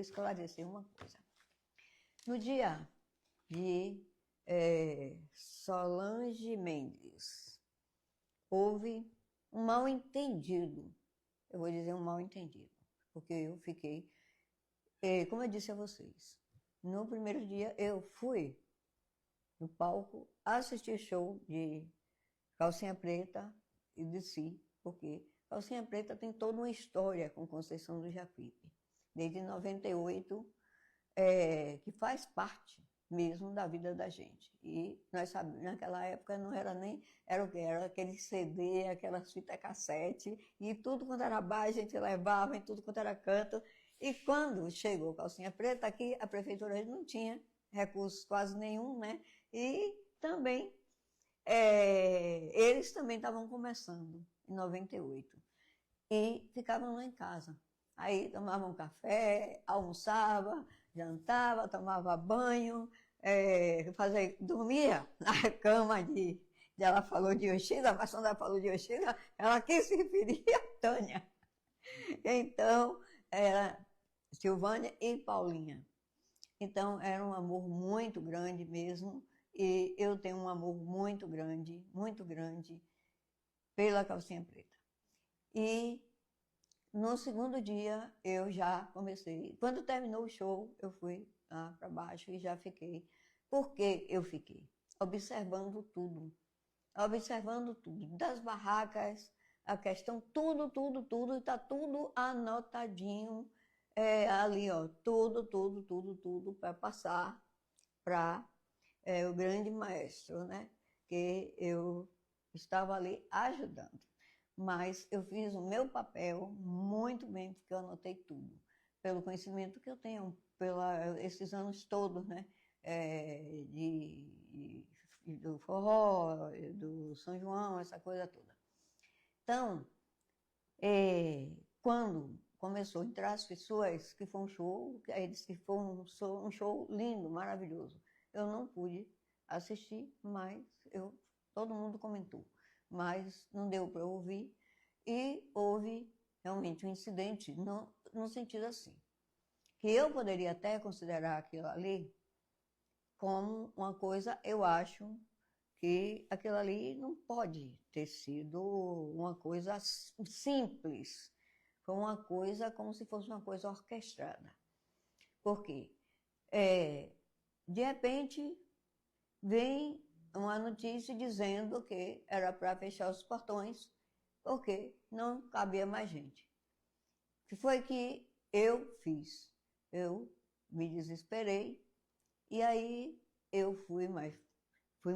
esclarecer uma coisa. No dia de Solange Mendes, houve um mal-entendido. Eu vou dizer um mal-entendido, porque eu fiquei, como eu disse a vocês, no primeiro dia eu fui no palco assistir show de Calcinha Preta e desci, porque Calcinha Preta tem toda uma história com Conceição do Jacuípe, desde 98, que faz parte mesmo da vida da gente. E nós sabemos, naquela época não era nem, era o que? Era aquele CD, aquelas fitas cassete, e tudo quanto era bar a gente levava, em tudo quanto era canto. E quando chegou Calcinha Preta, aqui a prefeitura não tinha recursos quase nenhum, né? E também, eles também estavam começando, em 98, e ficavam lá em casa. Aí tomavam café, almoçava, jantava, tomava banho, dormia na cama de ela falou de Yoshida, mas quando ela falou de Yoshida, ela quis se referir a Tânia. Então, era Silvânia e Paulinha. Então, era um amor muito grande mesmo, e eu tenho um amor muito grande pela Calcinha Preta. E no segundo dia, eu já comecei. Quando terminou o show, eu fui lá para baixo e já fiquei. Por que eu fiquei? Observando tudo. Observando tudo. Das barracas, a questão, tudo, e está tudo anotadinho ali, ó. Tudo para passar para o grande maestro, né? Que eu estava ali ajudando. Mas eu fiz o meu papel muito bem, porque eu anotei tudo. Pelo conhecimento que eu tenho, esses anos todos, né? Do forró, do São João, essa coisa toda. Então, quando começou a entrar as pessoas, que foi um show, eles que foi um show lindo, maravilhoso. Eu não pude assistir, mas todo mundo comentou. Mas não deu para ouvir, e houve realmente um incidente no sentido assim, que eu poderia até considerar aquilo ali como uma coisa, eu acho que aquilo ali não pode ter sido uma coisa simples, foi uma coisa como se fosse uma coisa orquestrada. Por quê? De repente, vem uma notícia dizendo que era para fechar os portões, porque não cabia mais gente. O que foi que eu fiz? Eu me desesperei, e aí eu fui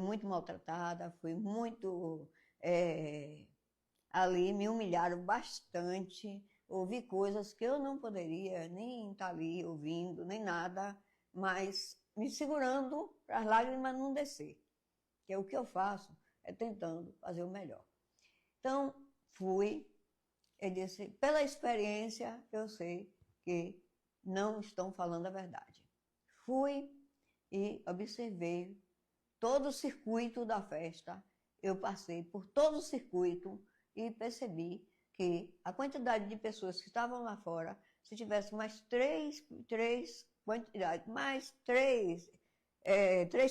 muito maltratada, fui muito... ali me humilharam bastante, ouvi coisas que eu não poderia nem estar ali ouvindo, nem nada, mas me segurando para as lágrimas não descer. Que é o que eu faço, tentando fazer o melhor. Então, eu disse, pela experiência, eu sei que não estão falando a verdade. Fui e observei todo o circuito da festa, eu passei por todo o circuito e percebi que a quantidade de pessoas que estavam lá fora, se tivesse mais três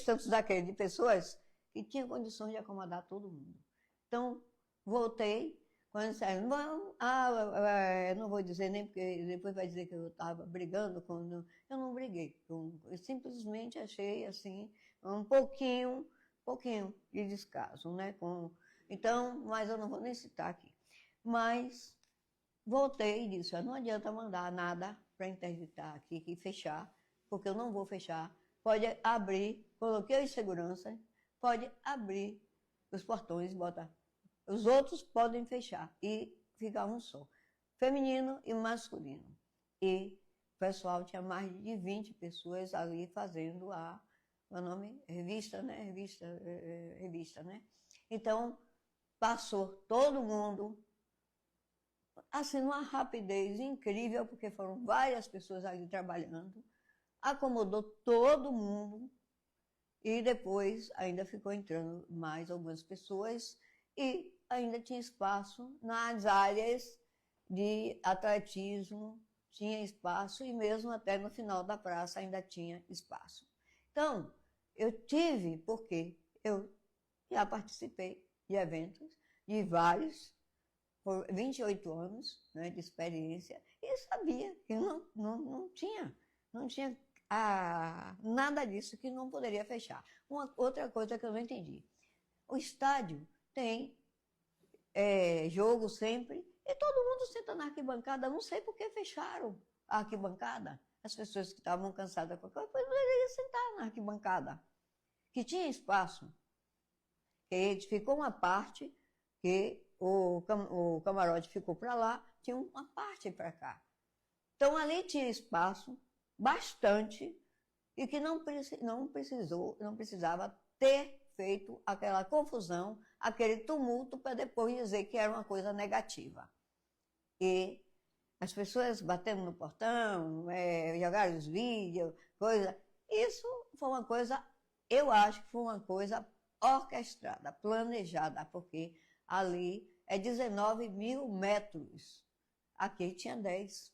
tantos daquele de pessoas, que tinha condições de acomodar todo mundo. Então, voltei, quando disseram, eu não vou dizer nem, porque depois vai dizer que eu estava brigando, eu não briguei, eu simplesmente achei, assim, um pouquinho de descaso, né? Então, mas eu não vou nem citar aqui. Mas voltei e disse, não adianta mandar nada para interditar aqui e fechar, porque eu não vou fechar, pode abrir, coloquei em segurança, pode abrir os portões e botar. Os outros podem fechar e ficar um só, feminino e masculino. E o pessoal tinha mais de 20 pessoas ali fazendo meu nome, revista, né? Então, passou todo mundo, assim, numa rapidez incrível, porque foram várias pessoas ali trabalhando, acomodou todo mundo, e depois ainda ficou entrando mais algumas pessoas, e ainda tinha espaço nas áreas de atletismo, tinha espaço, e mesmo até no final da praça ainda tinha espaço. Então, eu tive, porque eu já participei de eventos, de vários, por 28 anos, né, de experiência, e sabia que não tinha nada disso que não poderia fechar. Outra coisa que eu não entendi, o estádio tem jogo sempre, e todo mundo senta na arquibancada, não sei por que fecharam a arquibancada. As pessoas que estavam cansadas com qualquer coisa poderiam sentar na arquibancada, que tinha espaço. Que ficou uma parte que o camarote ficou para lá, tinha uma parte para cá. Então ali tinha espaço bastante e que não precisava ter feito aquela confusão, aquele tumulto para depois dizer que era uma coisa negativa. E as pessoas batendo no portão, jogaram os vídeos, coisa. Isso foi uma coisa, eu acho que foi uma coisa orquestrada, planejada, porque ali é 19 mil metros. Aqui tinha 10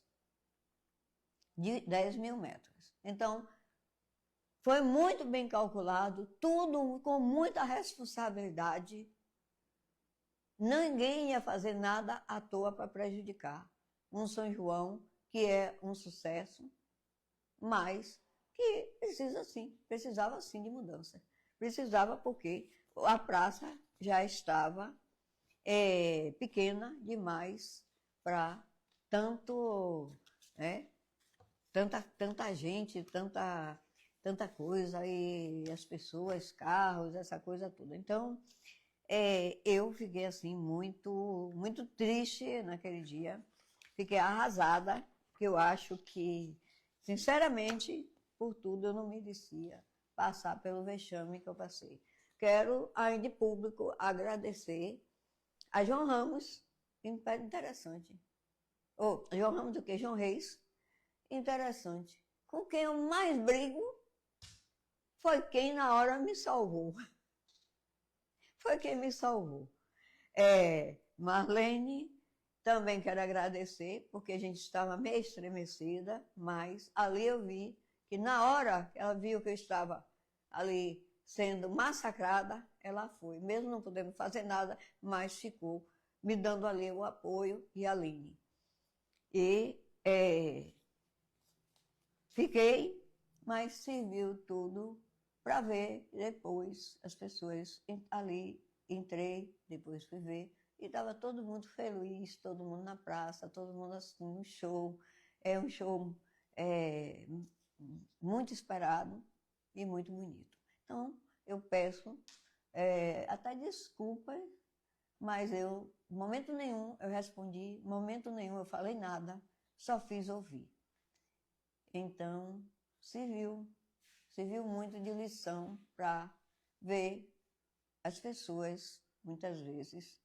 mil metros. Então, foi muito bem calculado, tudo com muita responsabilidade. Ninguém ia fazer nada à toa para prejudicar um São João que é um sucesso, mas que precisava sim de mudança. Precisava porque a praça já estava pequena demais para tanto, né, tanta gente, tanta coisa, e as pessoas, carros, essa coisa toda. Então, eu fiquei assim muito, muito triste naquele dia, fiquei arrasada, porque eu acho que, sinceramente, por tudo eu não merecia passar pelo vexame que eu passei. Quero, ainda de público, agradecer a João Ramos, interessante. João Ramos do que? João Reis, interessante. Com quem eu mais brigo foi quem na hora me salvou. Foi quem me salvou. Marlene, também quero agradecer, porque a gente estava meio estremecida, mas ali eu vi que na hora que ela viu que eu estava ali sendo massacrada, ela foi. Mesmo não podendo fazer nada, mas ficou me dando ali o apoio, e a Aline. E fiquei, mas serviu tudo para ver depois as pessoas ali. Entrei, depois fui ver, e estava todo mundo feliz, todo mundo na praça, todo mundo assistindo um show. É um show muito esperado e muito bonito. Então, eu peço até desculpas, mas em momento nenhum eu respondi, em momento nenhum eu falei nada, só fiz ouvir. Então, serviu muito de lição para ver as pessoas, muitas vezes,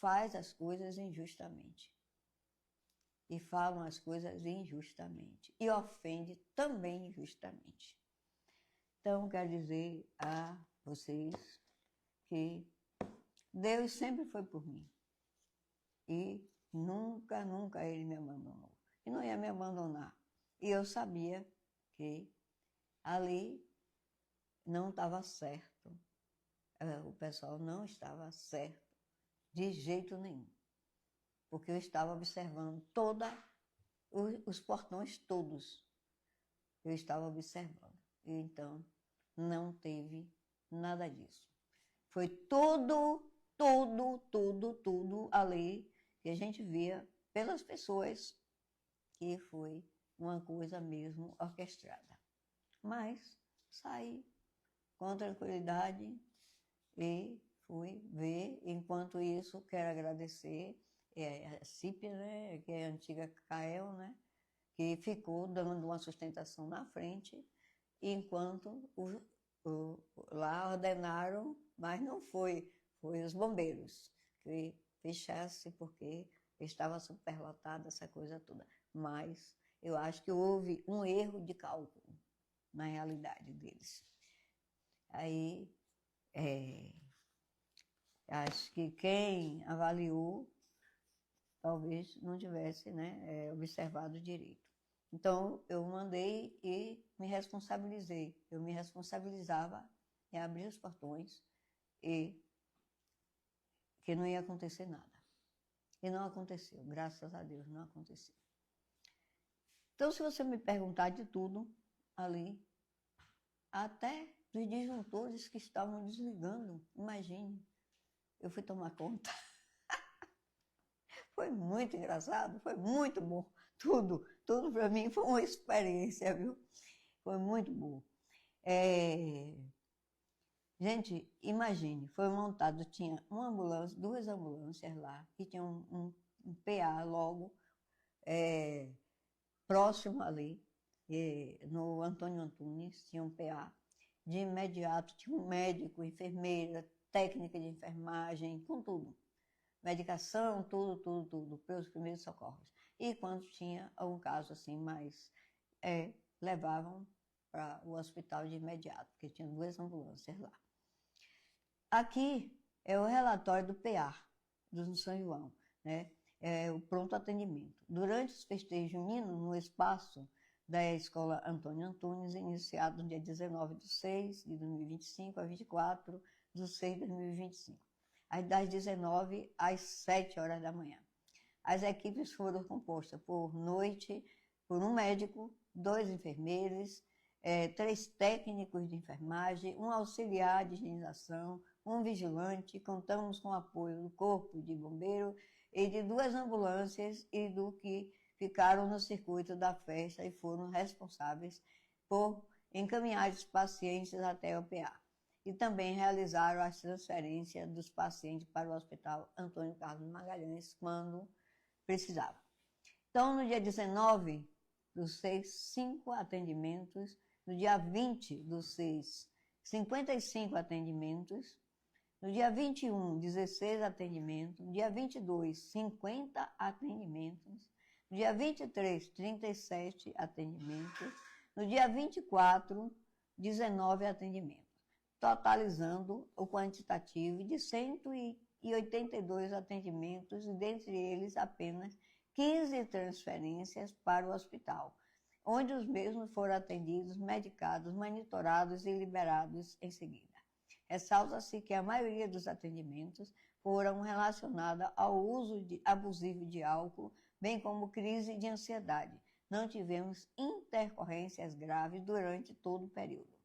faz as coisas injustamente. E falam as coisas injustamente. E ofende também injustamente. Então, quero dizer a vocês que Deus sempre foi por mim. E nunca, nunca Ele me abandonou. E não ia me abandonar. E eu sabia que ali não estava certo. O pessoal não estava certo de jeito nenhum. Porque eu estava observando os portões todos. Eu estava observando. E então, não teve nada disso. Foi tudo ali que a gente via pelas pessoas, que foi uma coisa mesmo orquestrada. Mas saí com tranquilidade e fui ver. Enquanto isso, quero agradecer a Cípia, né, que é a antiga CAEL, né, que ficou dando uma sustentação na frente, enquanto lá ordenaram, mas não foi os bombeiros que fechasse, porque estava superlotada essa coisa toda. Mas eu acho que houve um erro de cálculo na realidade deles. Aí, acho que quem avaliou talvez não tivesse, né, observado direito. Então, eu mandei e me responsabilizei. Eu me responsabilizava em abrir os portões e que não ia acontecer nada. E não aconteceu, graças a Deus, não aconteceu. Então, se você me perguntar de tudo ali, até dos disjuntores que estavam desligando, imagine, eu fui tomar conta. Foi muito engraçado, foi muito bom. Tudo para mim foi uma experiência, viu? Foi muito bom. Gente, imagine, foi montado, tinha uma ambulância, 2 ambulâncias lá, e tinha um PA logo próximo ali, no Antônio Antunes, tinha um PA. De imediato tinha um médico, enfermeira, técnica de enfermagem, com tudo. Medicação, tudo, pelos primeiros socorros. E quando tinha algum caso assim mais, levavam para o hospital de imediato, porque tinha 2 ambulâncias lá. Aqui é o relatório do PA, do São João, né? É o pronto atendimento. Durante os festejos juninos, no espaço da Escola Antônio Antunes, iniciado no dia 19/6/2025 a 24/6/2025, das 19 às 7 horas da manhã. As equipes foram compostas por noite, por um médico, 2 enfermeiros, 3 técnicos de enfermagem, um auxiliar de higienização, um vigilante. Contamos com o apoio do Corpo de Bombeiro e de 2 ambulâncias e do que ficaram no circuito da festa e foram responsáveis por encaminhar os pacientes até o PA. E também realizaram as transferências dos pacientes para o Hospital Antônio Carlos Magalhães quando precisava. Então, no dia 19/6, 5 atendimentos. No dia 20/6, 55 atendimentos. No dia 21, 16 atendimentos. No dia 22, 50 atendimentos. No dia 23, 37 atendimentos. No dia 24, 19 atendimentos. Totalizando o quantitativo de 182 atendimentos, e dentre eles apenas 15 transferências para o hospital, onde os mesmos foram atendidos, medicados, monitorados e liberados em seguida. Ressalta-se que a maioria dos atendimentos foram relacionados ao uso abusivo de álcool, bem como crise de ansiedade. Não tivemos intercorrências graves durante todo o período.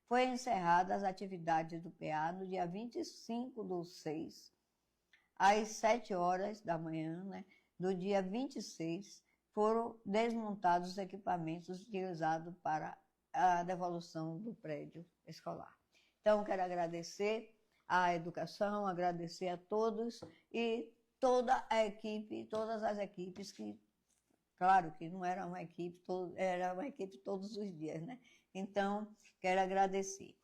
Foi encerradas as atividades do PA no dia 25/6, às 7 horas da manhã, né? Do dia 26, foram desmontados os equipamentos utilizados para a devolução do prédio escolar. Então, quero agradecer à educação, agradecer a todos e toda a equipe, todas as equipes que, claro que não era uma equipe, era uma equipe todos os dias, né? Então, quero agradecer.